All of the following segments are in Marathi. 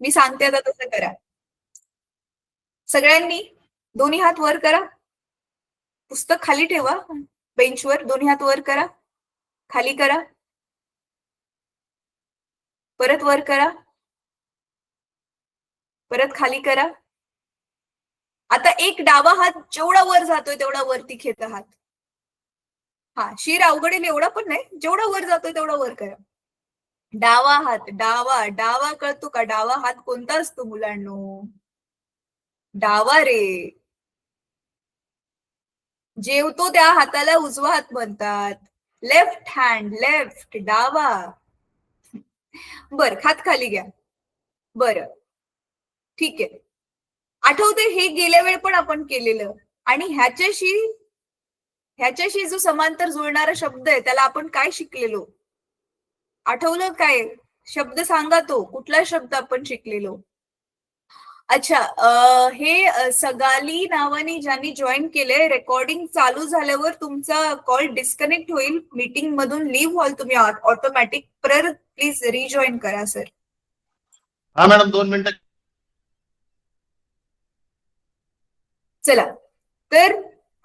मी सांगते आता तसं करा. सगळ्यांनी दोन्ही हात वर करा. पुस्तक खाली ठेवा बेंचवर. दोन्ही हात वर करा. खाली करा. परत वर करा. परत खाली करा. आता एक डावा हात जेवढा वर जातोय तेवढा वरती खेचा हात. हा, शिर अवघडेल एवढा पण नाही, जेवढा वर जातोय तेवढा वर करा. डावा हात, डावा डावा कळतो का? डावा हात कोणता असतो मुलांनो? डावा रे. जेवतो त्या हाताला उजवा हात म्हणतात. लेफ्ट हँड, लेफ्ट, डावा. बर, हात खाली घ्या. बर, ठीक आहे. आठवते हे गेल्या वेळ पण आपण केलेलं. आणि ह्याच्याशी जो समांतर जुळणारा शब्द आहे त्याला आपण काय शिकलेलो? आठवलं काय? शब्द सांगा तो. कुठला शब्द आपण शिकलेलो? अच्छा, हे सगाली नावाने ज्यांनी जॉईन केलंय, रेकॉर्डिंग चालू झाल्यावर तुमचा कॉल डिस्कनेक्ट होईल. मीटिंग मधून लिव्ह व्हाल तुम्ही ऑटोमॅटिक. परत प्लीज रिजॉईन करा सर. हा मॅडम, 2 मिनिटं. चला, तर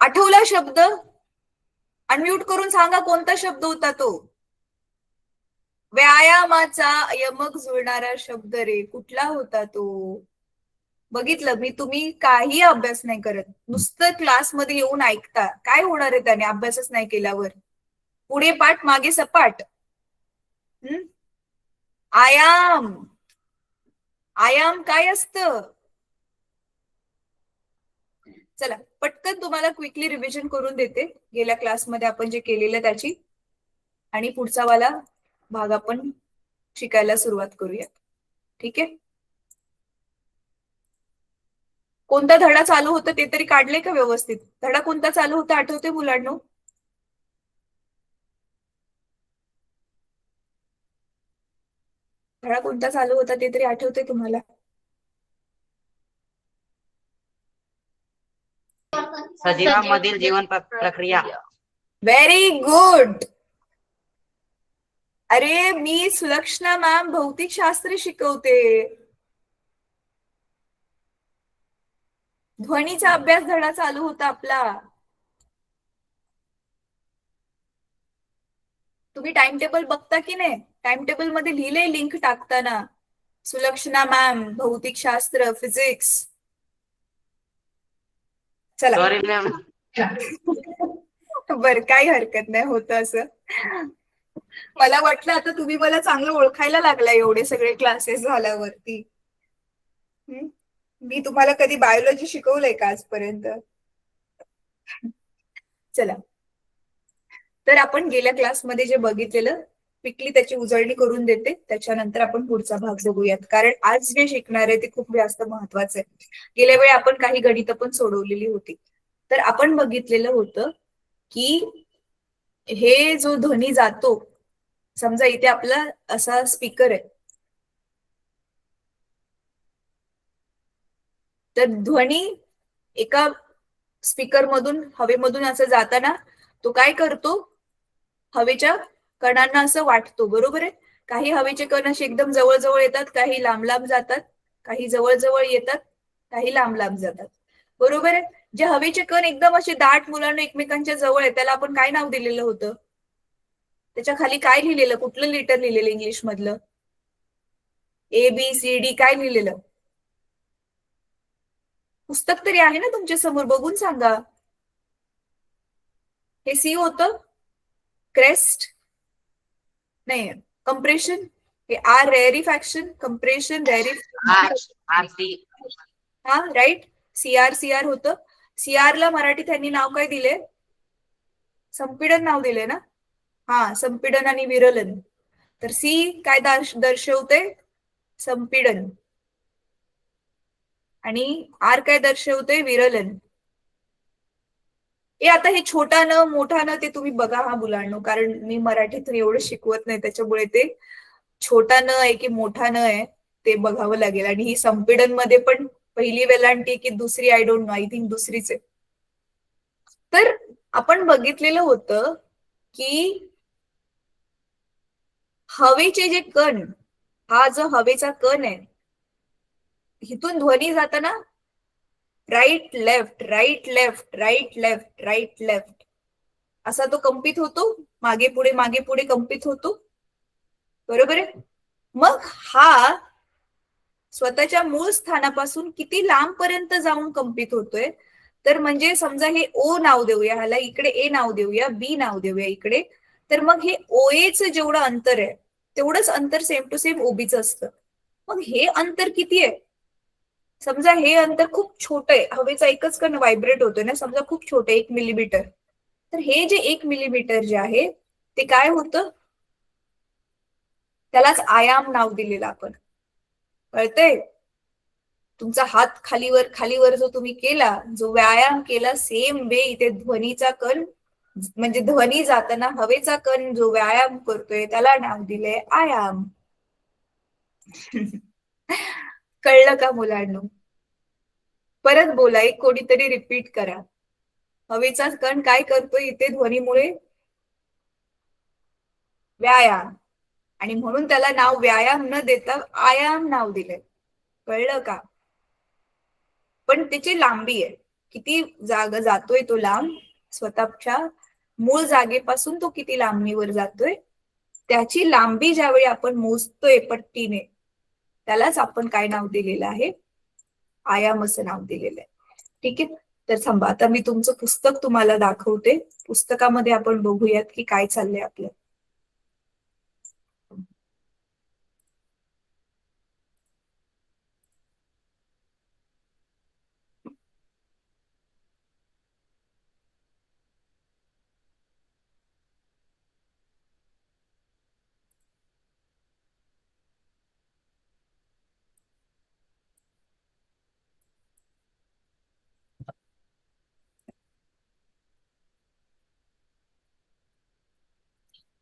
आठवला शब्द? अनम्यूट करून सांगा कोणता शब्द होता तो? व्यायामाचा यमक जुळणारा शब्द रे. कुठला होता तो? बघितलं मी, तुम्ही काही अभ्यास नाही करत, नुसतं क्लासमध्ये येऊन ऐकता. काय होणार आहे त्याने अभ्यासच नाही केल्यावर? पुढे पाठ मागे सपाट. आयाम. आयाम काय असतं? चला, पटकन तुम्हाला क्विकली रिव्हिजन करून देते गेल्या क्लासमध्ये आपण जे केलेलं त्याची. आणि पुढचा वाला भाग आपण शिकायला सुरुवात करूया. ठीक आहे? कोणता धडा चालू होता ते तरी काढले का व्यवस्थित? धडा कोणता चालू होता आठवते मुलांनो? धडा कोणता चालू होता ते तरी आठवते तुम्हाला? सजीवांमधील जीवन प्रक्रिया. Very good. अरे, मी सुलक्षणा मॅम भौतिकशास्त्र शिकवते. ध्वनीचा अभ्यास धडा चालू होता आपला. तुम्ही टाइम टेबल बघता की नाही? टाइम टेबल मध्ये लिहिले लिंक टाकताना, सुलक्षणा मॅम भौतिकशास्त्र, फिजिक्स. चला. Sorry ma'am. बर, काही हरकत नाही, होत असं. मला वाटलं आता तुम्ही मला चांगलं ओळखायला लागला एवढे सगळे क्लासेस झाल्यावरती. मी तुम्हाला कधी बायोलॉजी शिकवलंय का आजपर्यंत? चला, तर आपण गेल्या क्लासमध्ये जे बघितलेलं क्विकली त्याची उजळणी करून देते. त्याच्यानंतर आपण पुढचा भाग बघूयात, कारण आज जे शिकणार आहे ते खूप जास्त महत्वाचं आहे. गेल्या वेळी आपण काही गणितं पण सोडवलेली होती. तर आपण बघितलेलं होतं की हे जो ध्वनी जातो, समजा इथे आपला असा स्पीकर आहे, तर ध्वनी एका स्पीकर मधून हवेमधून असं जाताना तो काय करतो? हवेच्या कणांना असं वाटतो, बरोबर आहे? काही हवेचे कण असे एकदम जवळ जवळ येतात, काही लांब लांब जातात, काही जवळ जवळ येतात, काही लांब लांब जातात, बरोबर आहे? जे हवेचे कण एकदम असे दाट मुलांना एकमेकांच्या जवळ आहे त्याला आपण काय नाव दिलेलं होतं? त्याच्या खाली काय लिहिलेलं? कुठलं लिटर लिहिलेलं इंग्लिश मधलं? ABCD काय लिहिलेलं? पुस्तक तरी आहे ना तुमच्या समोर, बघून सांगा. हे सी होतं. क्रेस्ट नाही, कंप्रेशन. हे आर रेरिफॅक्शन, कंप्रेशन, हा राईट. CR होतं. CR ला मराठी त्यांनी नाव काय दिले? संपीडन नाव दिले ना? हा, संपीडन आणि विरलन. तर सी काय दर्शवते? संपीडन. आणि आर काय दर्शवते? विरलन. आता हे छोटा न मोठा न ते तुम्ही बघा हा मुलांनो, कारण मी मराठीतून एवढं शिकवत नाही त्याच्यामुळे ते छोटा न आहे की मोठा न आहे ते बघावं लागेल. आणि ही संपीडन मध्ये पण पहिली वेलांटी की दुसरी, I don't know, I think दुसरीच आहे. तर आपण बघितलेलं होतं की हवेचे जे कण, हा जो हवेचा कण आहे इथून ध्वनी जाताना right left right left right left right left असा तो कंपित होतो, मागे पुढे कंपित होतो, बरोबर आहे. मग हा स्वतःच्या मूळ स्थानापासून किती लांब पर्यंत जाऊन कंपित होतोय, तर म्हणजे समजा हे ओ नाव देऊया, ह्याला इकडे ए नाव देऊया, बी नाव देऊया इकडे, तर मग हे ओएचं जेवढं अंतर आहे तेवढंच अंतर सेम टू सेम ओबीचं असतं. मग हे अंतर किती आहे? समजा हे अंतर खूप छोट आहे, हवेचा एकच कण व्हायब्रेट होतोय ना, समजा खूप छोट आहे 1 मिलीमीटर, तर हे जे 1 मिलीमीटर जे आहे ते काय होतं, त्यालाच आयाम नाव दिलेलं आपण. कळतंय? तुमचा हात खालीवर जो तुम्ही केला, जो व्यायाम केला, सेम वे इथे ध्वनीचा कण, म्हणजे ध्वनी जाताना हवेचा कण जो व्यायाम करतोय त्याला नाव दिलंय आयाम. कळलं का मुलांनो? परत बोला, एक कोणीतरी रिपीट करा. हवेचा कण काय करतोय इथे ध्वनीमुळे? व्यायाम. आणि म्हणून त्याला नाव व्यायाम न देता आयाम नाव दिलंय. कळलं का? पण त्याची लांबी आहे, किती जागा जातोय तो लांब, स्वतःच्या मूळ जागेपासून तो किती लांबीवर जातोय, त्याची लांबी ज्यावेळी आपण मोजतोय पट्टीने, त्यालाच आपण काय नाव दिलेलं आहे? आयाम असं नाव दिलेलं आहे. ठीक आहे. तर थांबा, आता मी तुमचं पुस्तक तुम्हाला दाखवते. पुस्तकामध्ये आपण बघूयात की काय चाललंय आपलं.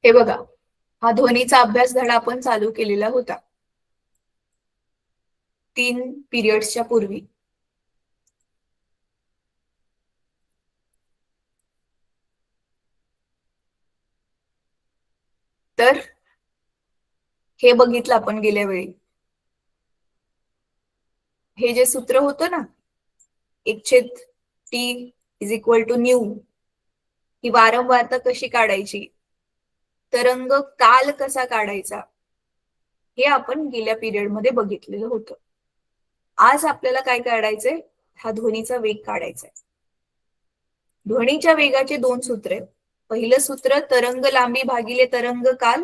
हे बघा, हा ध्वनीचा अभ्यास धडा आपण चालू केलेला होता 3 पिरियड्सच्या पूर्वी. तर हे बघितलं आपण गेल्या वेळी. हे जे सूत्र होतं ना, 1/T is equal to nu, ही वारंवारता कशी काढायची, तरंग काल कसा काढायचा, हे आपण गेल्या पिरियड मध्ये बघितलेलं होतं. आज आपल्याला काय काढायचंय? हा ध्वनीचा वेग काढायचा आहे. ध्वनीच्या वेगाचे 2 सूत्र आहेत. पहिलं सूत्र तरंग लांबी भागिले तरंग काल,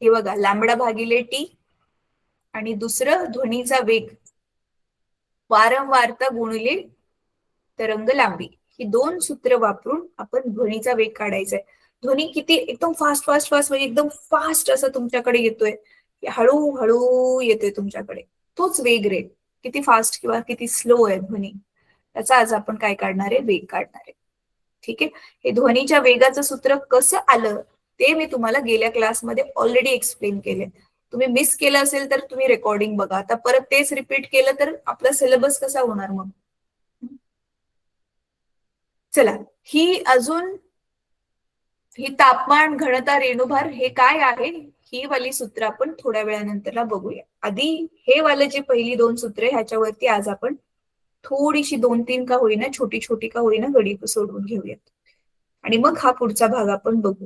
हे बघा लॅम्बडा भागिले टी, आणि दुसरं ध्वनीचा वेग वारंवारता गुणिले तरंग लांबी. ही 2 सूत्र वापरून आपण ध्वनीचा वेग काढायचा आहे. ध्वनी किती एकदम फास्ट फास्ट फास्ट, म्हणजे एकदम फास्ट असं तुमच्याकडे येतोय, हळूहळू येतोय तुमच्याकडे, तोच वेग रे. किती फास्ट किंवा किती स्लो आहे ध्वनी, त्याचा आज आपण काय काढणार आहे? वेग काढणार आहे. ठीक आहे. हे ध्वनीच्या वेगाचं सूत्र कसं आलं ते मी तुम्हाला गेल्या क्लासमध्ये ऑलरेडी एक्सप्लेन केले. तुम्ही मिस केलं असेल तर तुम्ही रेकॉर्डिंग बघा. आता परत तेच रिपीट केलं तर आपला सिलेबस कसा होणार मग? चला, ही अजून ही तापमान, घनता, रेणुभार हे काय आहे, ही वाली सूत्र आपण थोड्या वेळानंतरला बघूया. आधी हे वाले जे पहिली 2 सूत्र ह्याच्यावरती आज आपण थोडीशी 2-3 का होईना, छोटी छोटी का होईना गडी सोडवून घेऊयात, आणि मग हा पुढचा भाग आपण बघू.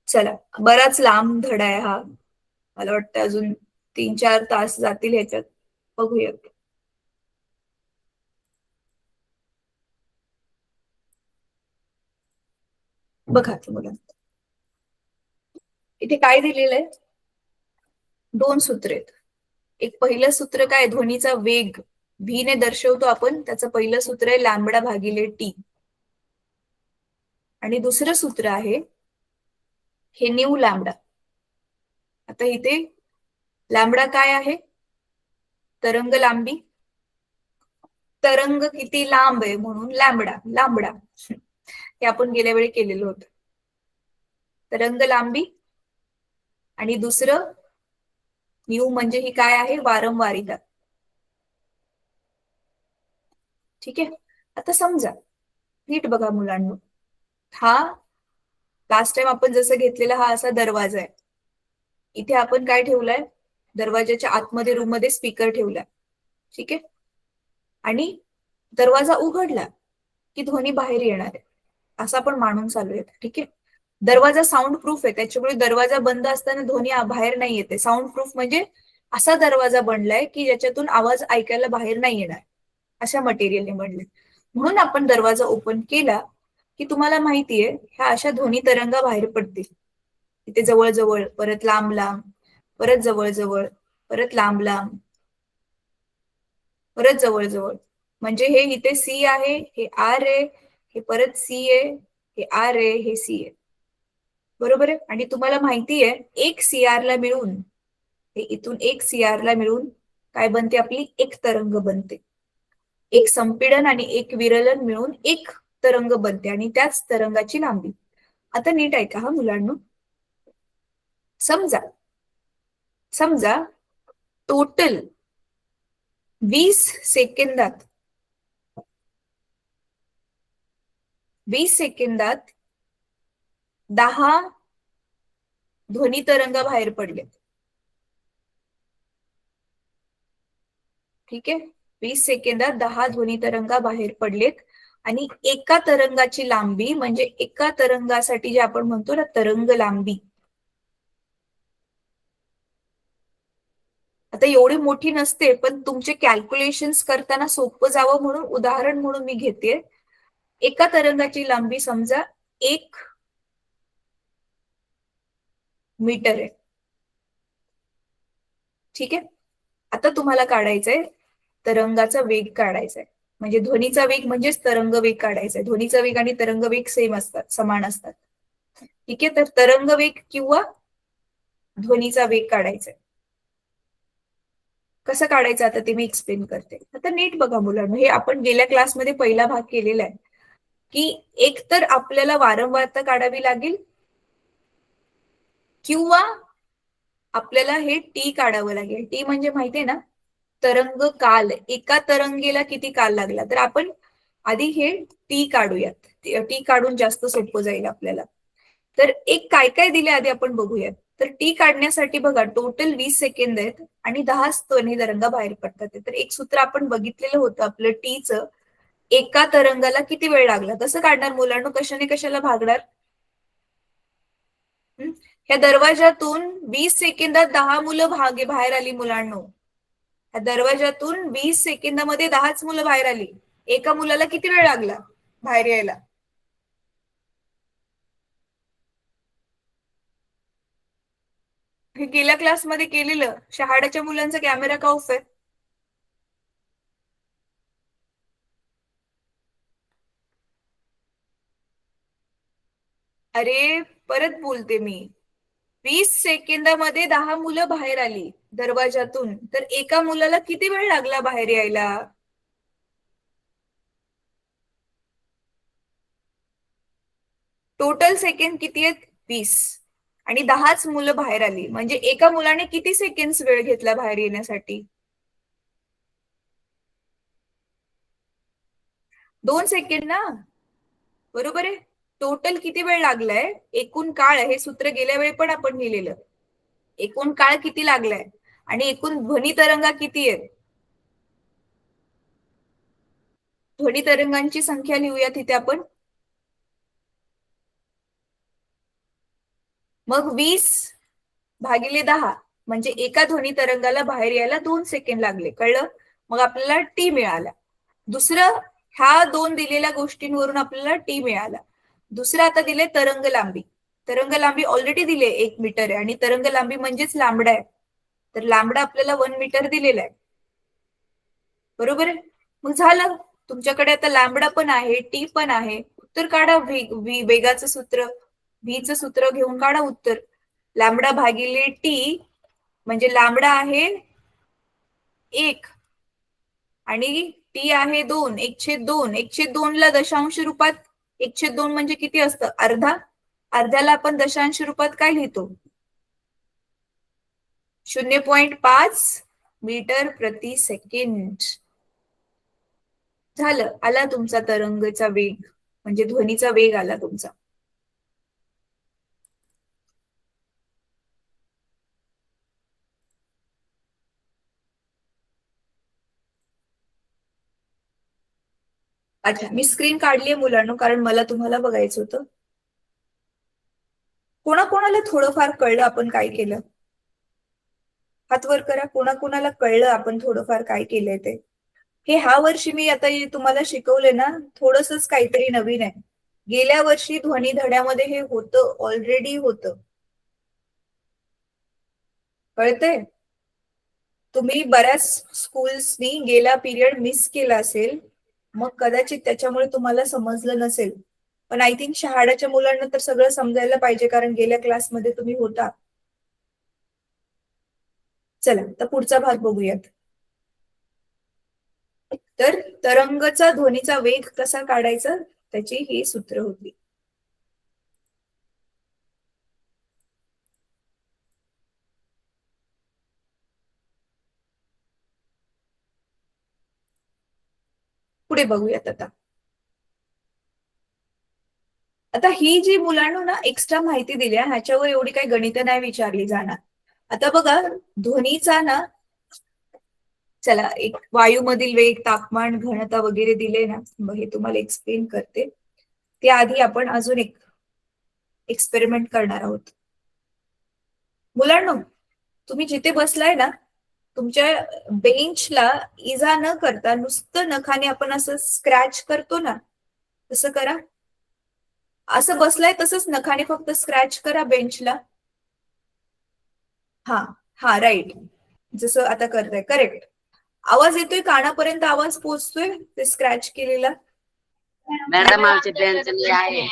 चला, बराच लांब धडा आहे हा, मला वाटतं अजून 3-4 तास जातील ह्याच्यात. बघूयात. बघा तुम्हाला इथे काय दिलेलं आहे? 2 सूत्र आहेत. एक पहिलं सूत्र काय? ध्वनीचा वेग व्ही ने दर्शवतो आपण, त्याचं पहिलं सूत्र आहे लॅम्बडा भागिले टी, आणि दुसरं सूत्र आहे हे न्यू लॅम्बडा. आता इथे लॅम्बडा काय आहे? तरंग लांबी. तरंग किती लांब आहे म्हणून लॅम्बडा, लांबडा हे आपण गेल्या वेळी केलेलं होतं. तरंग लांबी, आणि दुसरं न्यू म्हणजे ही काय आहे? वारंवारिता. ठीक आहे. आता समजा नीट बघा मुलांनो, हा लास्ट टाइम आपण जसं घेतलेला हा असा दरवाजा आहे. इथे आपण काय ठेवलाय, दरवाजाच्या आतमध्ये रूम मध्ये स्पीकर ठेवलाय. ठीक आहे, आणि दरवाजा उघडला की ध्वनी बाहेर येणार आहे असं आपण मानून चालूया. ठीक आहे, दरवाजा साऊंड प्रूफ आहे, त्याच्यामुळे दरवाजा बंद असताना ध्वनी बाहेर नाही येते. साऊंड प्रूफ म्हणजे असा दरवाजा बनलाय की ज्याच्यातून आवाज ऐकायला बाहेर नाही येणार, अशा मटेरियलने बनले. म्हणून आपण दरवाजा ओपन केला की तुम्हाला माहितीये ह्या अशा ध्वनी तरंगा बाहेर पडतील. इथे जवळ जवळ, परत लांब लांब, परत जवळ जवळ, परत लांब लांब, परत जवळ जवळ. म्हणजे हे इथे सी आहे, हे आर आहे, हे परत सी आहे, हे आर आहे, हे सी आहे. बरोबर आहे. आणि तुम्हाला माहिती आहे एक सीआर ला मिळून, हे इथून एक सीआर ला मिळून काय बनते, आपली एक तरंग बनते. एक संपीडन आणि एक विरलन मिळून एक तरंग बनते आणि त्याच तरंगाची लांबी. आता नीट ऐका हा मुलांनो, समजा समजा टोटल 20 सेकंदात 10 ध्वनी तरंग बाहेर पडले. ठीक आहे, 20 सेकंदात 10 ध्वनी तरंगा बाहेर पडलेत आणि एका तरंगाची लांबी म्हणजे एका तरंगासाठी जे आपण म्हणतो ना तरंग लांबी, आता एवढी मोठी नसते पण तुमचे कॅल्क्युलेशन्स करताना सोपं जावं म्हणून उदाहरण म्हणून मी घेते. एका तरंगाची लांबी समजा 1 मीटर आहे. ठीक आहे, आता तुम्हाला काढायचंय तरंगाचा वेग काढायचा आहे. म्हणजे ध्वनीचा वेग म्हणजेच तरंग वेग काढायचा आहे. ध्वनीचा वेग आणि तरंग वेग सेम असतात, समान असतात. ठीक आहे, तर तरंग वेग किंवा ध्वनीचा वेग काढायचा आहे. कसं काढायचं आता ते मी एक्सप्लेन करते. आता नीट बघा मुलांना, हे आपण गेल्या क्लासमध्ये पहिला भाग केलेला आहे की एक तर आपल्याला वारंवारता काढावी लागेल किंवा आपल्याला हे टी काढावं लागेल. टी म्हणजे माहितीये ना, तरंग काल. एका तरंगेला किती काल लागला, तर आपण आधी हे टी काढूयात. टी काढून जास्त सोपं जाईल आपल्याला. तर एक काय काय दिले आधी आपण बघूयात. तर टी काढण्यासाठी बघा टोटल 20 सेकंद आहेत आणि 10 ध्वनी तरंग बाहेर पडतात. तर एक सूत्र आपण बघितलेलं होतं आपलं टीचं, एका तरंगाला किती वेळ लागला. कसं काढणार मुलांना, कशाने कशाला भागणार. ह्या दरवाजातून 20 सेकंदात 10 मुलं बाहेर आली मुलांनो. ह्या दरवाजातून 20 सेकंदामध्ये 10च मुलं बाहेर आली. एका मुलाला किती वेळ लागला बाहेर यायला. हे गेल्या क्लासमध्ये केलेलं. शहाडाच्या मुलांचा कॅमेरा का ऑफ आहे. अरे परत बोलते मी, 20 सेकंदामध्ये 10 मुलं बाहेर आली दरवाजातून, तर एका मुलाला किती वेळ लागला बाहेर यायला. टोटल सेकंड किती आहेत, 20, आणि 10च मुलं बाहेर आली. म्हणजे एका मुलाने किती सेकंड वेळ घेतला बाहेर येण्यासाठी. 2 सेकंड ना, बरोबर आहे. टोटल किती वेळ लागलाय, एकूण काळ, हे सूत्र गेल्या वेळी पण आपण लिहिलेलं. एकूण काळ किती लागलाय आणि एकूण ध्वनी तरंगा किती आहेत. ध्वनी तरंगांची संख्या लिहूया तिथे आपण. मग 20 भागिले 10 म्हणजे एका ध्वनी तरंगाला बाहेर यायला 2 सेकंड लागले. कळलं. मग आपल्याला टी मिळाला. दुसरं, ह्या दोन दिलेल्या गोष्टींवरून आपल्याला टी मिळाला. दुसरं आता दिले तरंग लांबी. तरंग लांबी ऑलरेडी दिले 1 मीटर आहे आणि तरंग लांबी म्हणजेच लांबडा आहे. तर लांबडा आपल्याला 1 मीटर दिलेला आहे. बरोबर आहे. मग झालं, तुमच्याकडे आता लांबडा पण आहे, टी पण आहे. उत्तर काढा. वेगाचं सूत्र, व्हीचं सूत्र घेऊन काढा उत्तर. लांबडा भागिले टी म्हणजे लांबडा आहे 1 आणि टी आहे 2. 1/2. 1/2 ला दशांश रूपात 1/2 म्हणजे किती असतं, अर्धा. अर्ध्याला आपण दशांश रूपात काय लिहितो, 0.5 मीटर प्रति सेकंड. झालं, आला तुमचा तरंगचा वेग. म्हणजे ध्वनीचा वेग आला तुमचा. अच्छा, मी स्क्रीन काढलीये मुलांनो, कारण मला तुम्हाला बघायचं होतं. कोणाकोणाला थोडंफार कळलं आपण काय केलं? हात वर करा. कोणाकोणाला कळलं आपण थोडंफार काय केलंय ते? हे ह्या वर्षी मी आता तुम्हाला शिकवले ना, थोडंसंच काहीतरी नवीन आहे. गेल्या वर्षी ध्वनी धड्यामध्ये हे होतं, ऑलरेडी होतं. कळतंय? तुम्ही बऱ्याच स्कूल्सनी गेला पिरियड मिस केला असेल, मग कदाचित त्याच्यामुळे तुम्हाला समजलं नसेल. पण आय थिंक शहाड्याच्या मुलांना तर सगळं समजायला पाहिजे, कारण गेल्या क्लासमध्ये तुम्ही होता. चला तर पुढचा भाग बघूयात. तर तरंगचा ध्वनीचा वेग कसा काढायचा त्याची ही सूत्र होती. पुढे बघूयात आता. आता ही जी मुलांना ना एक्स्ट्रा माहिती दिली आहे, ह्याच्यावर एवढी काही गणित नाही विचारली जाणार. आता बघा ध्वनीचा ना, चला एक वायूमधील वेग, तापमान, घनता वगैरे दिले ना, मग हे तुम्हाला एक्सप्लेन करते. त्याआधी आपण अजून एक एक्सपेरिमेंट करणार आहोत. मुलांनो, तुम्ही जिथे बसलाय ना, तुमच्या बेंचला इजा न करता नुसतं नखाने आपण असं स्क्रॅच करतो ना, तसं करा. असं बसलाय तसंच नखाने फक्त स्क्रॅच करा बेंचला. हा हा राईट, जसं आता करताय, करेक्ट. आवाज येतोय कानापर्यंत, आवाज पोहोचतोय ते स्क्रॅच केलेला? मॅडम आमचे बेंच आहे.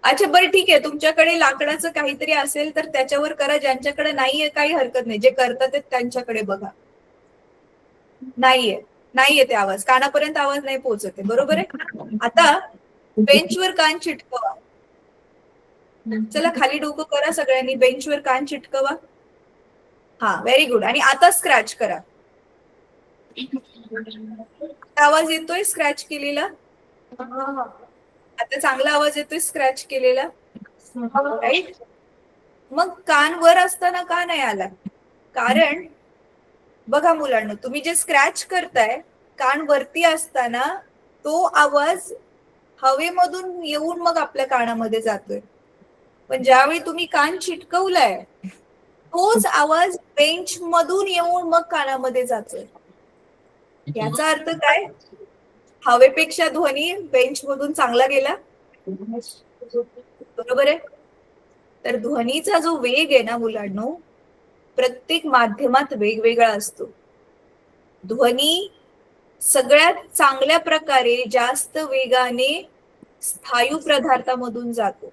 अच्छा बरं ठीक आहे, तुमच्याकडे लाकडाचं काहीतरी असेल तर त्याच्यावर करा. ज्यांच्याकडे नाहीये काही हरकत नाही, जे करतात ते त्यांच्याकडे बघा. नाहीये ते आवाज कानापर्यंत, आवाज नाही पोहोचत आहे, बरोबर आहे. आता बेंचवर कान चिटकवा. चला खाली डोकं करा सगळ्यांनी, बेंचवर कान चिटकवा. हा व्हेरी गुड. आणि आता स्क्रॅच करा. आवाज येतोय स्क्रॅच केलेला? आता चांगला आवाज येतोय स्क्रॅच केलेला, राईट? मग कान वर असताना का नाही आला? कारण बघा मुलांना, तुम्ही जे स्क्रॅच करताय कान वरती असताना तो आवाज हवेमधून येऊन मग आपल्या कानामध्ये जातोय. पण ज्यावेळी तुम्ही कान चिटकवलाय तोच आवाज बेंच मधून येऊन मग कानामध्ये जातोय. याचा अर्थ काय? हवेपेक्षा ध्वनी बेंच मधून चांगला गेला, बरोबर आहे. तर ध्वनीचा जो वेग आहे ना मुलांनो, प्रत्येक माध्यमात वेगवेगळा असतो. ध्वनी सगळ्यात चांगल्या प्रकारे जास्त वेगाने स्थायू पदार्थामधून जातो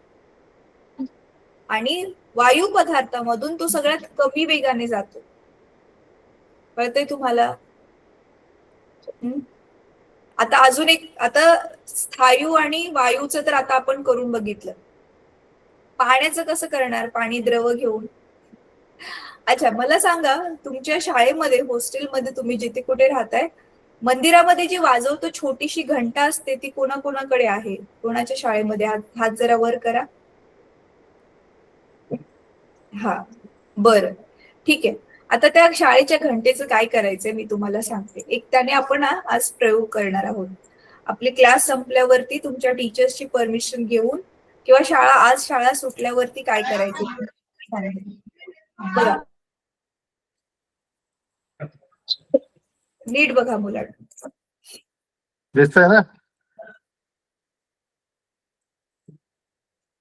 आणि वायू पदार्थामधून तो सगळ्यात कमी वेगाने जातो. कळतंय तुम्हाला? आता अजून एक, आता स्थायू आणि वायूचं तर आता आपण करून बघितलं. पाण्याचं कसं करणार? पाणी द्रव घेऊन. अच्छा मला सांगा, तुमच्या शाळेमध्ये, हॉस्टेलमध्ये, तुम्ही जिथे कुठे राहताय, मंदिरामध्ये जी वाजवतो छोटीशी घंटा असते ती कोणाकोणाकडे आहे? कोणाच्या शाळेमध्ये? हात जरा वर करा. हा बरं ठीक आहे. आता त्या शाळेच्या घंटेचं काय करायचंय मी तुम्हाला सांगते. एक त्याने आपण आज प्रयोग करणार आहोत. आपली क्लास संपल्यावरती तुमच्या टीचर्सची परमिशन घेऊन किंवा आज शाळा सुटल्यावरती काय करायचं बघा, नीट बघा मुलांना. दिसतंय ना?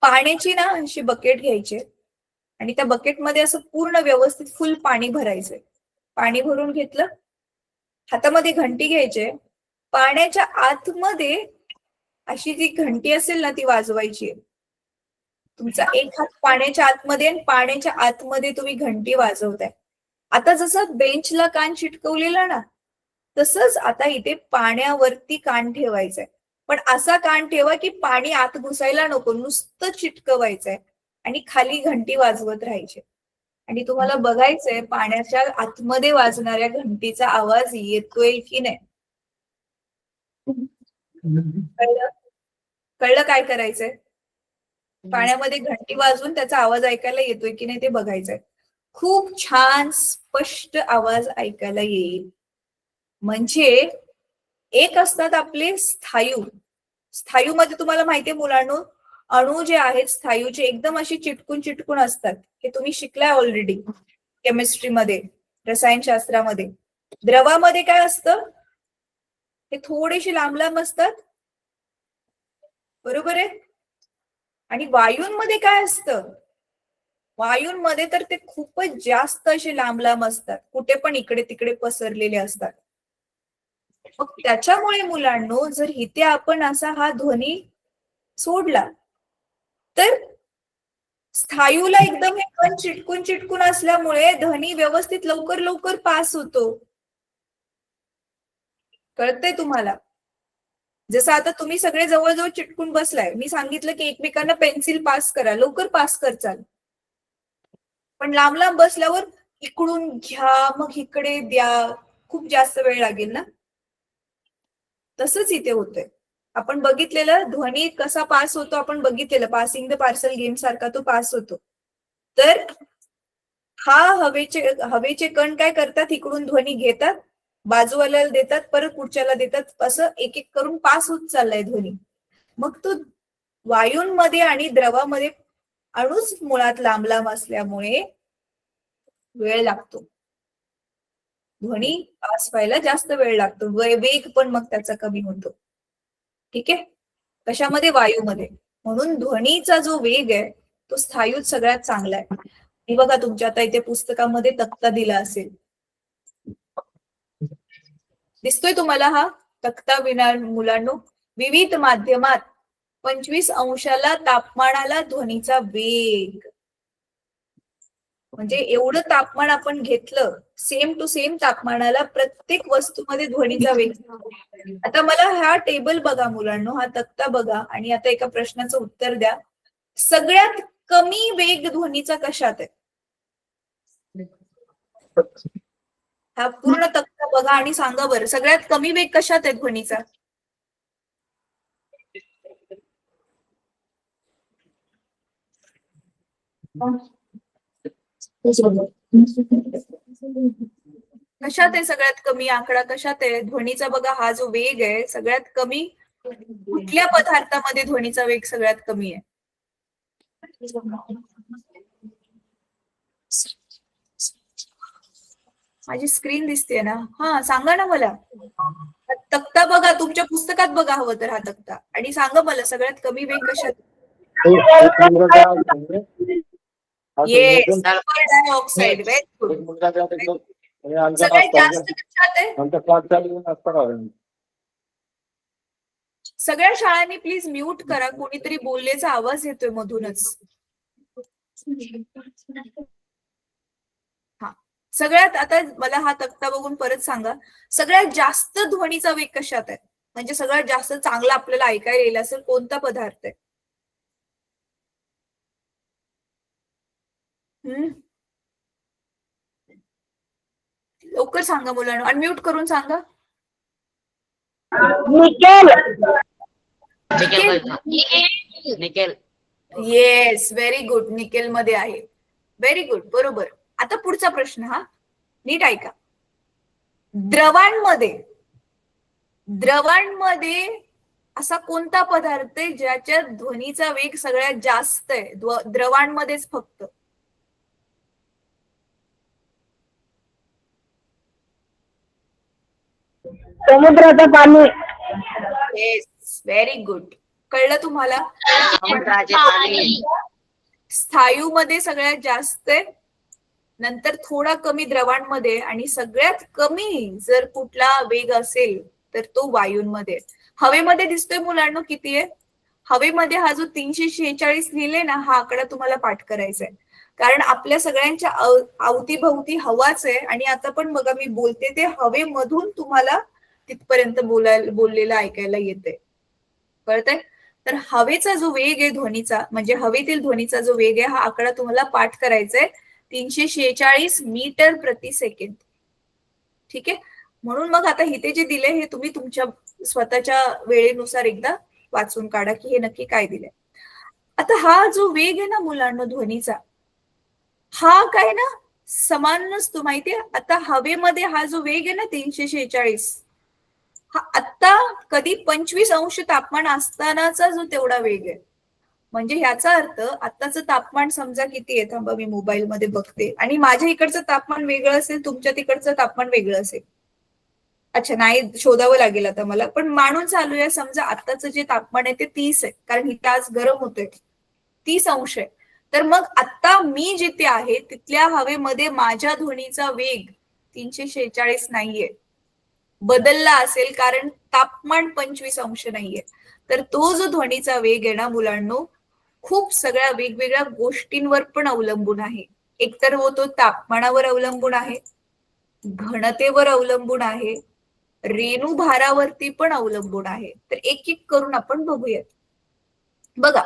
पाण्याची ना अशी बकेट घ्यायची आणि त्या बकेटमध्ये असं पूर्ण व्यवस्थित फुल पाणी भरायचंय. पाणी भरून घेतलं, हातामध्ये घंटी घ्यायचे, पाण्याच्या आतमध्ये अशी जी घंटी असेल ना ती वाजवायची. तुमचा एक हात पाण्याच्या आतमध्ये आणि पाण्याच्या आतमध्ये तुम्ही घंटी वाजवताय. आता जसं बेंचला कान चिटकवलेला ना, तसंच आता इथे पाण्यावरती कान ठेवायचंय. पण असा कान ठेवा की पाणी आत घुसायला नको, नुसतं चिटकवायचंय आणि खाली घंटी वाजवत राहायची. आणि तुम्हाला बघायचंय पाण्याच्या आतमध्ये वाजणाऱ्या घंटीचा आवाज येतोय की नाही. कळलं? कळलं काय करायचंय? पाण्यामध्ये घंटी वाजवून त्याचा आवाज ऐकायला येतोय की नाही ते बघायचंय. खूप छान स्पष्ट आवाज ऐकायला येईल. म्हणजे एक असतात आपले स्थायू. स्थायू मध्ये तुम्हाला माहितीये मुलांनो, अणू जे आहेत स्थायूचे एकदम अशी चिटकून चिटकून असतात. हे तुम्ही शिकलाय ऑलरेडी केमिस्ट्रीमध्ये, रसायनशास्त्रामध्ये. द्रवामध्ये काय असतं? हे थोडेसे लांब लांब असतात, बरोबर आहे. आणि वायूंमध्ये काय असतं? वायूंमध्ये तर ते खूपच जास्त असे लांब लांब असतात, कुठे पण इकडे तिकडे पसरलेले असतात. मग त्याच्यामुळे मुलांनो, जर इथे आपण असा हा ध्वनी सोडला तर स्थायूला एकदम हे कण चिटकून चिटकून असल्यामुळे ध्वनी व्यवस्थित लवकर लवकर पास होतो. कळतंय तुम्हाला? जसं आता तुम्ही सगळे जवळजवळ चिटकून बसलाय, मी सांगितलं की एकमेकांना पेन्सिल पास करा, लवकर पास करचाल. पण लांब लांब बसल्यावर इकडून घ्या, मग इकडे द्या, खूप जास्त वेळ लागेल ना. तसंच इथे होतंय. आपण बघितलेलं ध्वनी कसा पास होतो, आपण बघितलेलं पासिंग द पार्सल गेम सारखा तो पास होतो. तर हा हवेचे कण काय करतात, इकडून ध्वनी घेतात, बाजूवाल्याला देतात, परत पुढच्याला देतात, असं एक एक करून पास होत चाललाय ध्वनी. मग तो वायूंमध्ये आणि द्रवामध्ये अणूच मुळात लांब लांब असल्यामुळे वेळ लागतो. ध्वनी पास व्हायला जास्त वेळ लागतो, वेग पण मग त्याचा कमी होतो. ठीक आहे? कशामध्ये? वायूमध्ये. म्हणून ध्वनीचा जो वेग आहे तो स्थायूच सगळ्यात चांगला आहे. हे बघा, तुमच्या आता इथे पुस्तकामध्ये तक्ता दिला असेल, दिसतोय तुम्हाला हा तक्ता मुलांनो? विविध माध्यमात 25 अंशाला तापमानाला ध्वनीचा वेग. म्हणजे एवढं तापमान आपण घेतलं, सेम टू सेम तापमानाला प्रत्येक वस्तूमध्ये ध्वनीचा वेग. आता मला हा टेबल बघा मुलांनो, हा तक्ता बघा आणि आता एका प्रश्नाचं उत्तर द्या. सगळ्यात कमी वेग ध्वनीचा कशात आहे? हा पूर्ण तक्ता बघा आणि सांगा बरं, सगळ्यात कमी वेग कशात आहे ध्वनीचा? कशात आहे सगळ्यात कमी आकडा? कशात आहे ध्वनीचा? बघा, हा जो वेग आहे सगळ्यात कमी कुठल्या पदार्थामध्ये ध्वनीचा वेग सगळ्यात कमी आहे? माझी स्क्रीन दिसते ना? हा, सांगा ना मला. तक्ता बघा, तुमच्या पुस्तकात बघा हवं तर हा तक्ता, आणि सांगा मला सगळ्यात कमी वेग कशात? Yes, sulphur dioxide. Very good. सगळ्यात जास्त कशात आहे? सगळ्या शाळांनी प्लीज म्यूट करा, कोणीतरी बोलण्याचा आवाज येतोय मधूनच. हा, सगळ्यात, आता मला हा तक्ता बघून परत सांगा, सगळ्यात जास्त ध्वनीचा वेग कशात आहे? म्हणजे सगळ्यात जास्त चांगला आपल्याला ऐकायला येईल असेल कोणता पदार्थ आहे? लवकर सांगा मुलांना, अनम्यूट करून सांगा. Nickel. Nickel. Yes, very good. Nickel मध्ये आहे. व्हेरी गुड, बरोबर. आता पुढचा प्रश्न, हा नीट ऐका. द्रवांमध्ये असा कोणता पदार्थ आहे ज्याच्यात ध्वनीचा वेग सगळ्यात जास्त आहे? द्रवांमध्येच फक्त. समुद्राचं पाणी. Yes, very good. कळलं तुम्हाला? समुद्राचे पाणी. स्थायू मध्ये सगळ्यात जास्त आहे, नंतर थोडा कमी द्रवांमध्ये, आणि सगळ्यात कमी जर कुठला वेग असेल तर तो वायूंमध्ये. हवेमध्ये दिसतोय मुलांना किती आहे? हवेमध्ये हा जो 346 लिहिले ना, हा आकडा तुम्हाला पाठ करायचा आहे, कारण आपल्या सगळ्यांच्या अवतीभवती हवाच आहे. आणि आता पण बघा, मी बोलते ते हवेमधून तुम्हाला तिथपर्यंत बोललेलं ऐकायला येते. कळतंय? तर हवेचा जो वेग आहे ध्वनीचा, म्हणजे हवेतील ध्वनीचा जो वेग आहे, हा आकडा तुम्हाला पाठ करायचा आहे, 346 मीटर प्रति सेकंड. ठीक आहे? म्हणून मग आता इथे जे दिले हे तुम्ही तुमच्या स्वतःच्या वेळेनुसार एकदा वाचून काढा की हे नक्की काय दिलंय. आता हा जो वेग आहे ना मुलांना ध्वनीचा, हा काय ना समान नसतो माहितीये. आता हवेमध्ये हा जो वेग आहे ना 346, हा आता कधी 25 अंश तापमान असतानाचा जो तेवढा वेग आहे. म्हणजे ह्याचा अर्थ आताचं तापमान समजा किती आहे, थांबा मी मोबाईल मध्ये बघते, आणि माझ्या इकडचं तापमान वेगळं असेल, तुमच्या तिकडचं तापमान वेगळं असेल. अच्छा, नाही शोधावं लागेल आता मला, पण मानून चालूया समजा आताचं जे तापमान आहे ते 30 आहे, कारण इथे आज गरम होतंय, 30 अंश आहे. तर मग आता मी जिथे आहे तिथल्या हवेमध्ये माझ्या ध्वनीचा वेग 346 नाहीये, बदलला असेल, कारण तापमान 25 अंश नाहीये. तर तो जो ध्वनीचा वेग आहे ना मुलांनो, खूप सगळ्या वेगवेगळ्या गोष्टींवर पण अवलंबून आहे. एकतर तो तापमानावर अवलंबून आहे, घनतेवर अवलंबून आहे, रेणुभारावरती पण अवलंबून आहे. तर एक एक करून आपण बघूयात. बघा,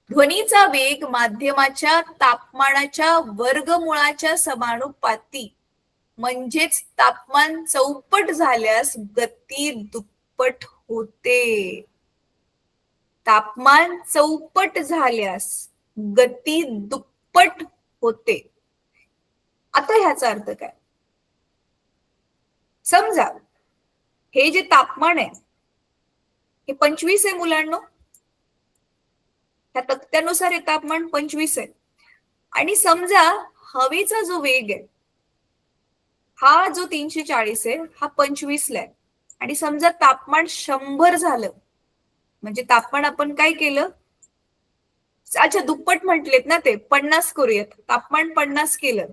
ध्वनीचा वेग माध्यमाच्या तापमानाच्या वर्गमुळाच्या समानुपाती, म्हणजेच तापमान चौपट झाल्यास गती दुप्पट होते. तापमान चौपट झाल्यास गती दुप्पट होते. आता ह्याचा अर्थ काय? समजा हे जे तापमान आहे हे 25 आहे मुलांनो, त्या तक्त्यानुसार हे तापमान 25 आहे, आणि समजा हवेचा जो वेग आहे हा जो 340 आहे हा 25 ला आहे, आणि समजा तापमान 100 झालं, म्हणजे तापमान आपण काय केलं, अच्छा दुप्पट म्हटलेत ना ते, 50 करूयात, तापमान 50 केलं,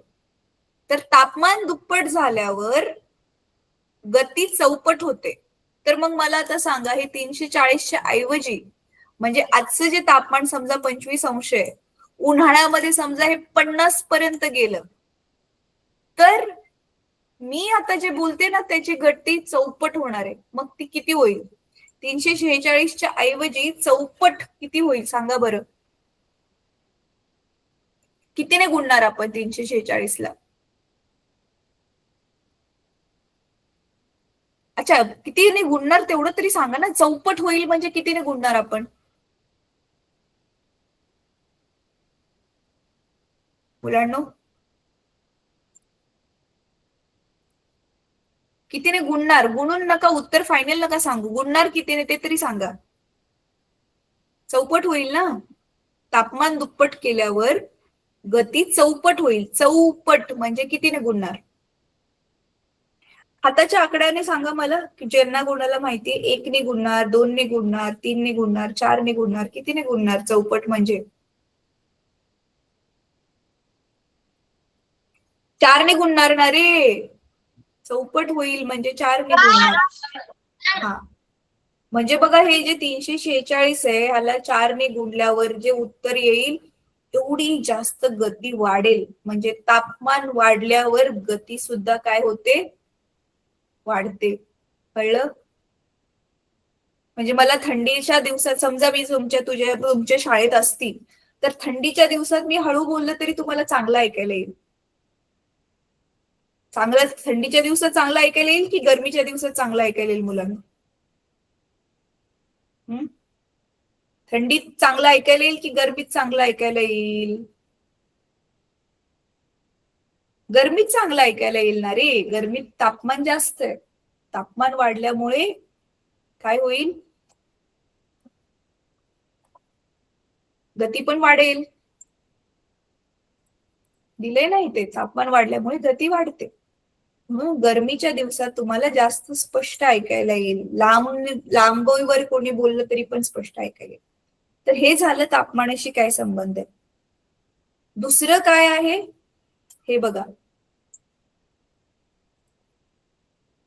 तर तापमान दुप्पट झाल्यावर गती चौपट होते. तर मग मला आता सांगा, हे 340च्या ऐवजी, म्हणजे आजचं जे तापमान समजा 25 अंश आहे, उन्हाळ्यामध्ये समजा हे 50 पर्यंत गेलं, तर मी आता जे बोलते ना त्याची गती चौपट होणार आहे. मग ती किती होईल? 346च्या ऐवजी चौपट किती होईल सांगा बरं? कितीने गुणणार आपण 346ला? अच्छा, कितीने गुणणार तेवढं तरी सांगा ना. चौपट होईल म्हणजे कितीने गुणणार आपण? मुलांनो, कितीने गुणणार? गुणून नका, उत्तर फायनल नका सांगू, गुणणार कितीने ते तरी सांगा. चौपट होईल ना, तापमान दुप्पट केल्यावर गती चौपट होईल. चौपट म्हणजे कितीने गुणणार? हाताच्या आकड्याने सांगा मला, की ज्यांना गुणाला माहितीये. 1ने गुणणार, 2ने गुणणार, 3ने गुणणार, 4ने गुणणार, कितीने गुणणार चौपट म्हणजे? 4ने गुणणार ना रे, चौपट होईल म्हणजे 4ने गुणणार. हा, म्हणजे बघा हे जे 346 आहे ह्याला 4ने गुणल्यावर जे उत्तर येईल एवढी जास्त गती वाढेल. म्हणजे तापमान वाढल्यावर गती सुद्धा काय होते? वाढते. कळलं? म्हणजे मला थंडीच्या दिवसात समजा मी तुमच्या शाळेत असतील, तर थंडीच्या दिवसात मी हळू बोललं तरी तुम्हाला चांगलं ऐकायला येईल. चांगलं थंडीच्या दिवसात चांगलं ऐकायला येईल की गरमीच्या दिवसात चांगलं ऐकायला येईल मुलांना? थंडीत चांगलं ऐकायला येईल की गरमीत चांगलं ऐकायला येईल? गरमीत चांगलं ऐकायला येईल ना रे. गरमीत तापमान जास्त आहे, तापमान वाढल्यामुळे काय होईल? गती पण वाढेल. दिले नाही ते, तापमान वाढल्यामुळे गती वाढते. म्हणून गरमीच्या दिवसात तुम्हाला जास्त स्पष्ट ऐकायला येईल. लांबवर कोणी बोललं तरी पण स्पष्ट ऐकायला येईल. तर हे झालं तापमानाशी काय संबंध आहे. दुसरं काय आहे हे बघा,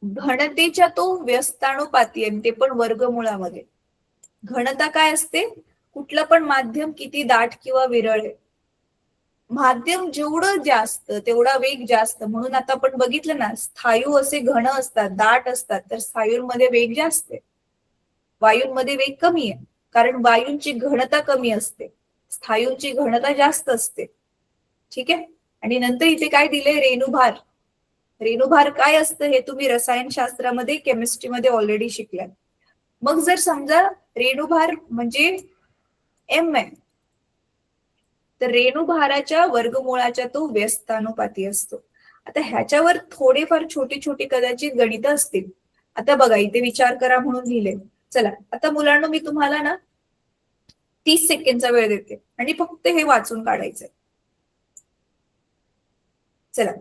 घनतेच्या तो व्यस्तानुपाती आहे, ते पण वर्गमुळामध्ये. घनता काय असते? कुठलं पण माध्यम किती दाट किंवा विरळ आहे, माध्यम जेवढं जास्त तेवढा वेग जास्त. म्हणून आता आपण बघितलं ना, स्थायू असे घन असतात, दाट असतात, तर स्थायूंमध्ये वेग जास्त आहे, वायूंमध्ये वेग कमी आहे, कारण वायूंची घनता कमी असते, स्थायूंची घनता जास्त असते. ठीक आहे. आणि नंतर इथे काय दिले? रेणुभार. रेणुभार काय असतं हे तुम्ही रसायनशास्त्रामध्ये, केमिस्ट्रीमध्ये ऑलरेडी शिकलात. मग जर समजा रेणुभार म्हणजे एम आहे, तर रेणुभाराच्या वर्गमूळाच्या तो व्यस्तानुपाती असतो. आता ह्याच्यावर थोडेफार छोटी छोटी कदाचित गणित असतील. आता बघा इथे विचार करा म्हणून लिहिले. चला आता मुलांना मी तुम्हाला ना 30 सेकंडचा वेळ देते आणि फक्त हे वाचून काढायचंय. चला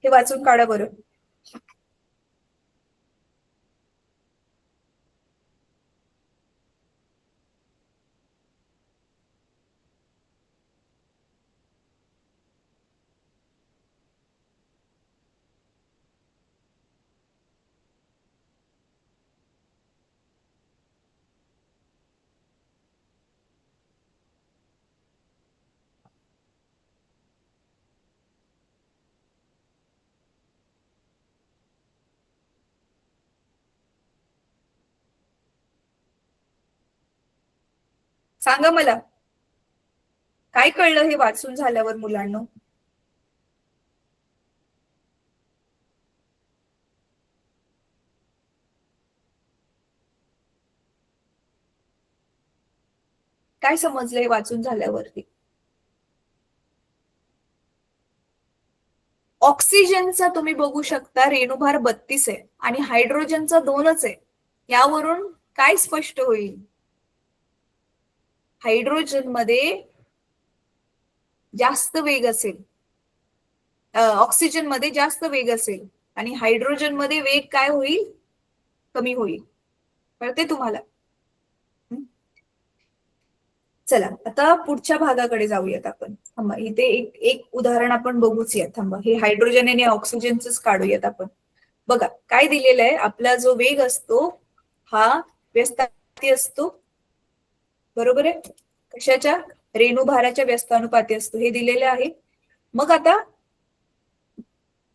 हे वाचून काढा बरं. सांगा मला काय कळलं हे वाचून झाल्यावर मुलांना? काय समजलंय वाचून झाल्यावरती? ऑक्सिजनचा तुम्ही बघू शकता रेणुभार 32 आहे आणि हायड्रोजनचा 2च आहे. यावरून काय स्पष्ट होईल? हायड्रोजन मध्ये जास्त वेग असेल, ऑक्सिजन मध्ये जास्त वेग असेल आणि हायड्रोजन मध्ये वेग काय होईल? कमी होईल. कळते तुम्हाला? चला आता पुढच्या भागाकडे जाऊयात आपण. थांबा इथे एक उदाहरण आपण बघूच या. थांबा हे हायड्रोजन आणि ऑक्सिजनच काढूयात आपण. बघा काय दिलेलं आहे. आपला जो वेग असतो हा व्यस्तानुपाती असतो, बरोबर आहे? कशाच्या? रेणुभाराच्या व्यस्तानुपाती असतो, हे दिलेलं आहे. मग आता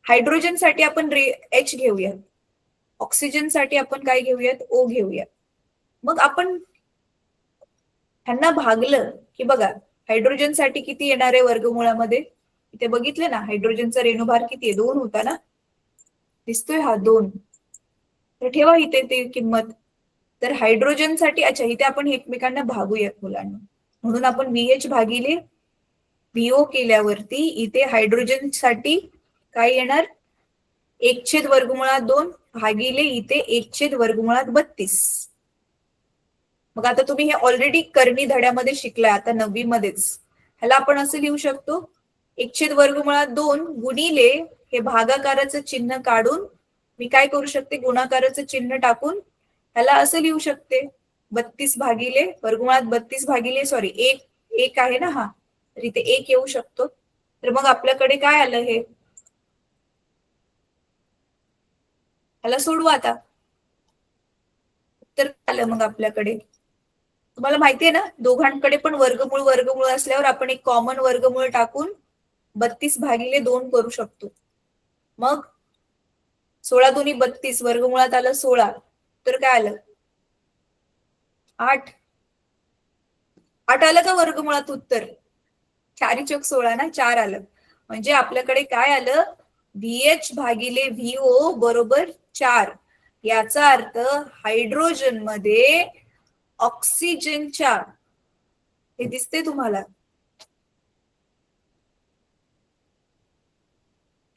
हायड्रोजन साठी आपण H घेऊयात, ऑक्सिजन साठी आपण काय घेऊयात? O घेऊयात. मग आपण ह्यांना भागलं की बघा हायड्रोजन साठी किती येणार आहे वर्गमुळामध्ये? इथे बघितलं ना हायड्रोजनचा रेणुभार किती आहे? 2 होता ना, दिसतोय हा 2. तर ठेवा इथे ती किंमत. तर हायड्रोजन साठी अच्छा इथे आपण एकमेकांना भागूयात मुलांना, म्हणून आपण VH भागिले VO केल्यावरती इथे हायड्रोजन साठी काय येणार? 1/√2 भागिले इथे 1/√32. मग आता तुम्ही हे ऑलरेडी करणी धड्यामध्ये शिकलाय, आता 9वी मध्येच. ह्याला आपण असं लिहू शकतो 1/√2 गुणिले हे भागाकाराचं चिन्ह काढून मी काय करू शकते? गुणाकाराचं चिन्ह टाकून ह्याला असं लिहू शकते 32 भागिले वर्गमुळात 32 भागिले सॉरी एक आहे ना हा, तर इथे 1 येऊ शकतो. तर मग आपल्याकडे काय आलं? हे ह्याला सोडू आता. उत्तर आलं मग आपल्याकडे. तुम्हाला माहितीये ना दोघांकडे पण वर्गमूळ असल्यावर आपण एक कॉमन वर्गमूळ टाकून 32 भागिले 2 करू शकतो. मग 16 दुनी 32 वर्गमुळात आलं 16, तर काय आलं? 8 आलं का वर्गमुळात उत्तर? 4 चौक 16 ना, 4 आलं. म्हणजे आपल्याकडे काय आलं? VH भागिले VO बरोबर 4. याचा अर्थ हायड्रोजन मध्ये ऑक्सिजनच्या, हे दिसते तुम्हाला,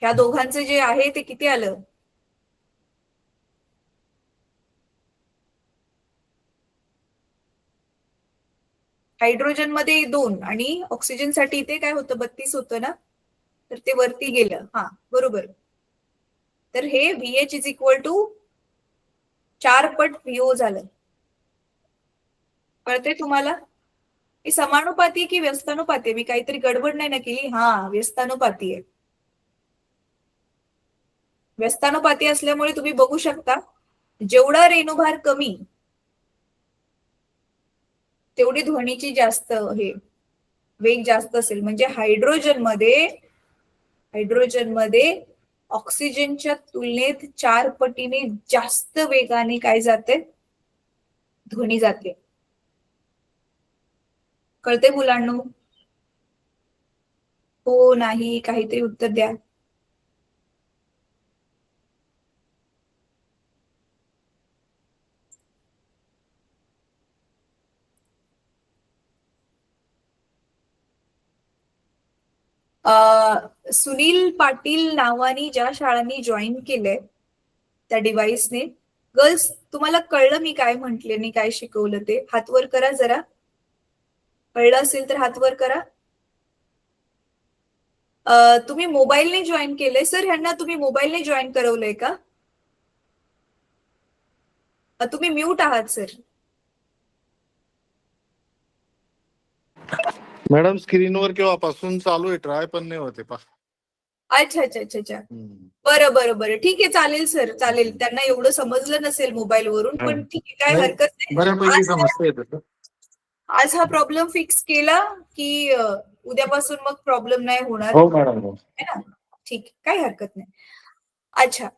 ह्या दोघांचे जे आहे ते किती आलं? हायड्रोजन मध्ये 2 आणि ऑक्सिजन साठी इथे काय होतं? 32 होतं ना, तर ते वरती गेलं. हा बरोबर. तर हे VH इज इक्वल टू 4 पट VO झालं. कळते तुम्हाला? हे समानुपाती की व्यस्तानुपाती? मी काहीतरी गडबड नाही ना केली? हा व्यस्तानुपाती आहे. व्यस्तानुपाती असल्यामुळे तुम्ही बघू शकता जेवढा रेणुभार कमी तेवढी ध्वनीची जास्त हे वेग जास्त असेल. म्हणजे हायड्रोजन मध्ये ऑक्सिजनच्या तुलनेत 4 पटीने जास्त वेगाने काय जाते? ध्वनी जाते. कळते मुलांनो? हो नाही काहीतरी उत्तर द्या. सुनील पाटील नावानी ज्या शाळांनी जॉईन केलंय त्या डिव्हाइसने, गर्ल्स तुम्हाला कळलं मी काय म्हंटले आणि काय शिकवलं ते? हात वर करा जरा, कळलं असेल तर हात वर करा. तुम्ही मोबाईलने जॉईन केलंय सर? ह्यांना तुम्ही मोबाईलने जॉईन करवलंय का? तुम्ही म्यूट आहात सर. मॅडम स्क्रीनवर केव्हापासून चालू आहे, ट्राय पण नाही होते पा. अच्छा अच्छा अच्छा अच्छा, बरं बरं बरं, ठीक आहे, चालेल सर, चालेल. त्यांना एवढं समजलं नसेल मोबाईल वरून, पण ठीक आहे, काय नाही, हरकत नाही. बऱ्यापैकी समजतंय तसं. आज हा प्रॉब्लेम फिक्स केला की उद्यापासून मग प्रॉब्लेम नाही होणार, हो मॅडम, हो. है ना? ठीक आहे, काही हरकत नाही. अच्छा,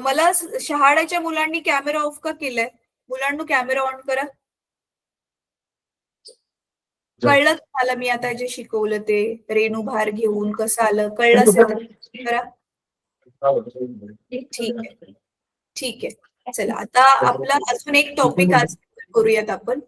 मला शहाड्याच्या मुलांनी कॅमेरा ऑफ का केलाय? मुलांना कॅमेरा ऑन करा. कळलं तुम्हाला मी आता जे शिकवलं ते? रेणू भार घेऊन कसं आलं, कळलं असेल तर करा. ठीक आहे, ठीक आहे. चला, आता आपला अजून एक टॉपिक आज करूयात आपण.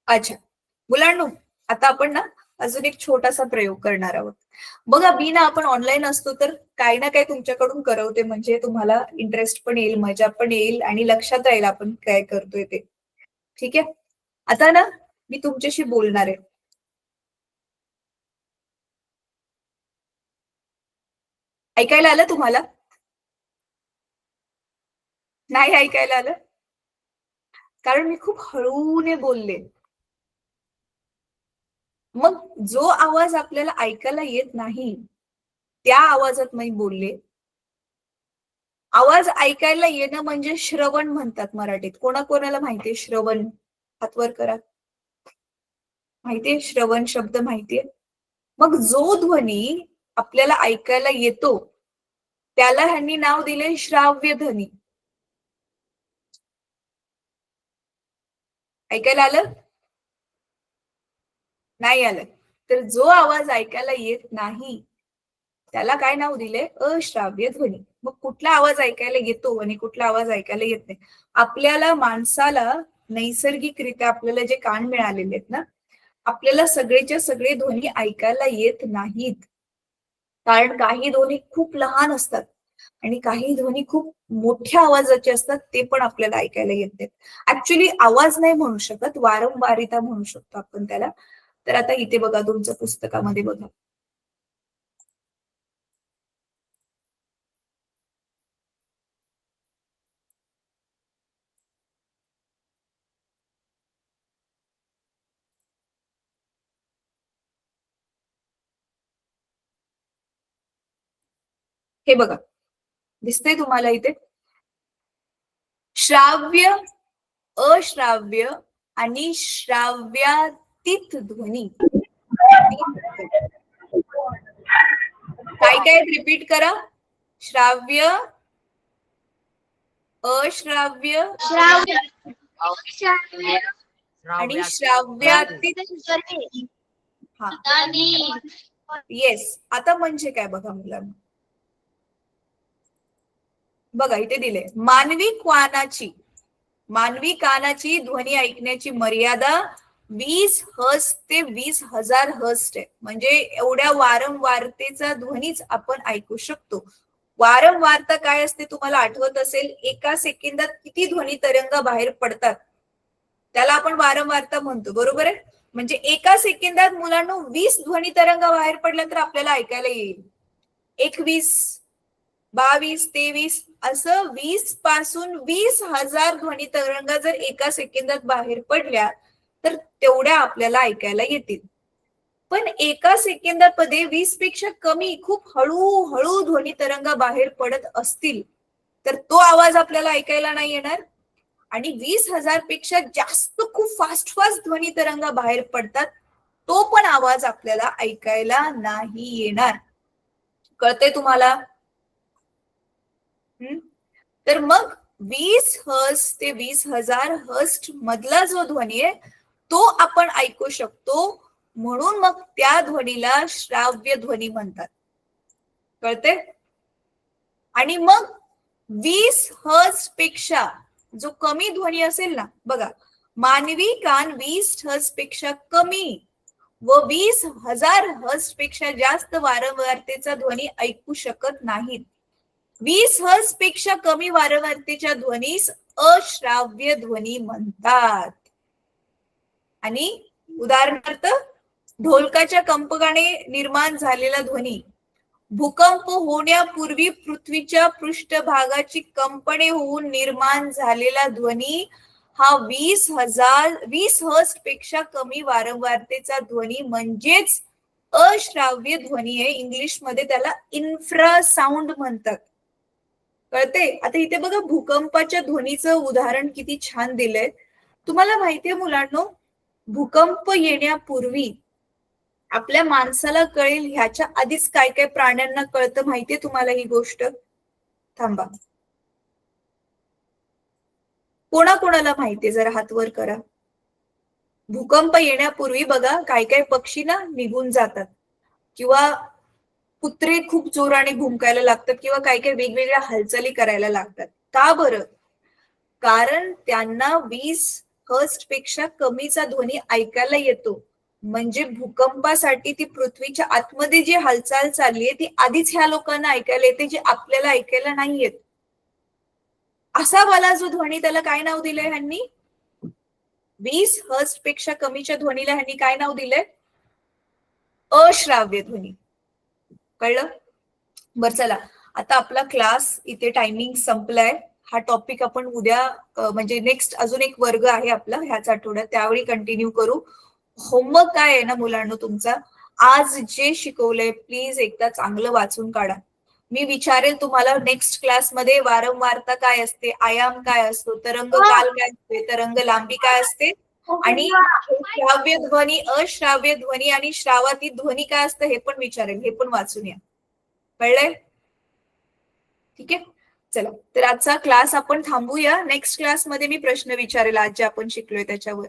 अच्छा मुलांनो, आता आपण ना अजून एक छोटासा प्रयोग करणार आहोत. बघा, मी ना आपण ऑनलाईन असतो तर काही ना काही तुमच्याकडून करवते, म्हणजे तुम्हाला इंटरेस्ट पण येईल, मजा पण येईल आणि लक्षात राहील आपण काय करतोय ते. ठीक आहे, आता ना मी तुमच्याशी बोलणार आहे. ऐकायला आलं तुम्हाला? नाही ऐकायला आलं? कारण मी खूप हळूने बोलले. मग जो आवाज आपल्याला ऐकायला येत नाही त्या आवाजात मी बोलले. आवाज ऐकायला येणं म्हणजे श्रवण म्हणतात मराठीत. कोणाकोणाला माहितीये श्रवण? हात वर करा. माहितीये श्रवण शब्द? माहितीये? मग जो ध्वनी आपल्याला ऐकायला येतो त्याला ह्यांनी नाव दिले श्राव्य ध्वनी. ऐकायला आलं? नाही आलं? तर जो आवाज ऐकायला येत नाही त्याला काय नाव दिले? अश्राव्य ध्वनी. मग कुठला आवाज ऐकायला येतो आणि कुठला आवाज ऐकायला येत नाही? आपल्याला माणसाला नैसर्गिकरित्या आपल्याला जे कान मिळालेले आहेत ना, आपल्याला सगळेच्या सगळे ध्वनी ऐकायला येत नाहीत. कारण काही ध्वनी खूप लहान असतात आणि काही ध्वनी खूप मोठ्या आवाजाचे असतात, ते पण आपल्याला ऐकायला येत नाहीत. ऍक्च्युली आवाज नाही म्हणू शकत, वारंवारिता म्हणू शकतो आपण त्याला. तर आता इथे बघा, तुमच्या पुस्तकामध्ये बघा, हे बघा, दिसतंय तुम्हाला इथे? श्राव्य, अश्राव्य आणि श्राव्यातीत ध्वनी. काय काय रिपीट करा? श्राव्य, अश्राव्य आणि श्राव्यातीत. हा, येस. आता म्हणजे काय बघा मुलांना, बघा इथे दिले, मानवी कानाची ध्वनी ऐकण्याची मर्यादा 20 हर्ट्झ ते 20,000 हर्ट्झ आहे. म्हणजे एवढ्या वारंवारतेचा ध्वनीच आपण ऐकू शकतो. वारंवारता काय असते तुम्हाला आठवत असेल? एका सेकंदात किती ध्वनी तरंग बाहेर पडतात त्याला आपण वारंवारता म्हणतो, बरोबर आहे? म्हणजे एका सेकंदात मुलांना 20 ध्वनी तरंग बाहेर पडल्या तर आपल्याला ऐकायला येईल. 21, 22, 23 असं 20 पासून 20,000 ध्वनी तरंग जर एका सेकंदात बाहेर पडल्या तर तेवढ्या आपल्याला ऐकायला येतील. पण एका सेकंदामध्ये 20 पेक्षा कमी, खूप हळूहळू ध्वनी तरंग बाहेर पडत असतील तर तो आवाज आपल्याला ऐकायला नाही येणार. आणि 20,000 पेक्षा जास्त खूप फास्ट ध्वनी तरंग बाहेर पडतात, तो पण आवाज आपल्याला ऐकायला नाही येणार. कळतंय तुम्हाला? तर मग 20 हर्ट्झ ते 20,000 हर्ट्झ मधला जो ध्वनी आहे तो आपण ऐकू शकतो, म्हणून मग त्या ध्वनीला श्राव्य ध्वनी म्हणतात. कळते? आणि मग 20 हर्ट्झ पेक्षा जो कमी ध्वनी असेल ना, बघा, मानवी कान 20 हर्ट्झ पेक्षा कमी व 20,000 हर्ट्झ पेक्षा जास्त वारंवारतेचा ध्वनी ऐकू शकत नाहीत. 20 हर्ट्झ पेक्षा कमी वारंवारतेच्या ध्वनीस अश्राव्य ध्वनी म्हणतात. आणि उदाहरणार्थ ढोलकाच्या कंपनाने निर्माण झालेला ध्वनी, भूकंप होण्यापूर्वी पृथ्वीच्या पृष्ठभागाची कंपने होऊन निर्माण झालेला ध्वनी हा 20 हर्ट्झ पेक्षा कमी वारंवारतेचा ध्वनी म्हणजेच अश्राव्य ध्वनी आहे. इंग्लिश मध्ये त्याला इन्फ्रासाउंड म्हणतात. कळते? आता इथे बघा भूकंपाच्या ध्वनीचं उदाहरण किती छान दिलंय. तुम्हाला माहितीये मुलांनो, भूकंप येण्यापूर्वी आपल्या माणसाला कळेल ह्याच्या आधीच काय काय प्राण्यांना कळतं माहितीये तुम्हाला ही गोष्ट? थांबा, कोणाकोणाला माहितीये जरा हात वर करा. भूकंप येण्यापूर्वी बघा काय काय पक्षी ना निघून जातात, किंवा कुत्रे खूप जोराने भुंकायला लागतात, किंवा काय काय वेगवेगळ्या हालचाली करायला लागतात. का बरं? कारण त्यांना 20 हर्ट्झ पेक्षा कमीचा ध्वनी ऐकायला येतो. म्हणजे भूकंपासाठी ती पृथ्वीच्या आतमध्ये जी हालचाल चालली आहे ती आधीच ह्या लोकांना ऐकायला येते, जी आपल्याला ऐकायला नाही येत. असा वाला जो ध्वनी, त्याला काय नाव दिलंय ह्यांनी? 20 हर्ट्झ पेक्षा कमीच्या ध्वनीला ह्यांनी काय नाव दिलंय? अश्राव्य ध्वनी. कळलं? बर, चला आता आपला क्लास इथे टायमिंग संपलाय. हा टॉपिक आपण उद्या म्हणजे नेक्स्ट अजून एक वर्ग आहे आपला ह्याच आठवड्यात, त्यावेळी कंटिन्यू करू. होमवर्क काय आहे ना मुलांनो तुमचा, आज जे शिकवलंय प्लीज एकदा चांगलं वाचून काढा. मी विचारेल तुम्हाला नेक्स्ट क्लासमध्ये वारंवारता काय असते, आयाम काय असतो, तरंग काल काय असते, तरंग लांबी काय असते, आणि श्राव्य ध्वनी, अश्राव्य ध्वनी आणि श्रावातीत ध्वनी काय असतं हे पण विचारेल. हे पण वाचून या. कळलंय? ठीक आहे, चला तर आजचा क्लास आपण थांबूया. नेक्स्ट क्लासमध्ये मी प्रश्न विचारेल आज जे आपण शिकलोय त्याच्यावर.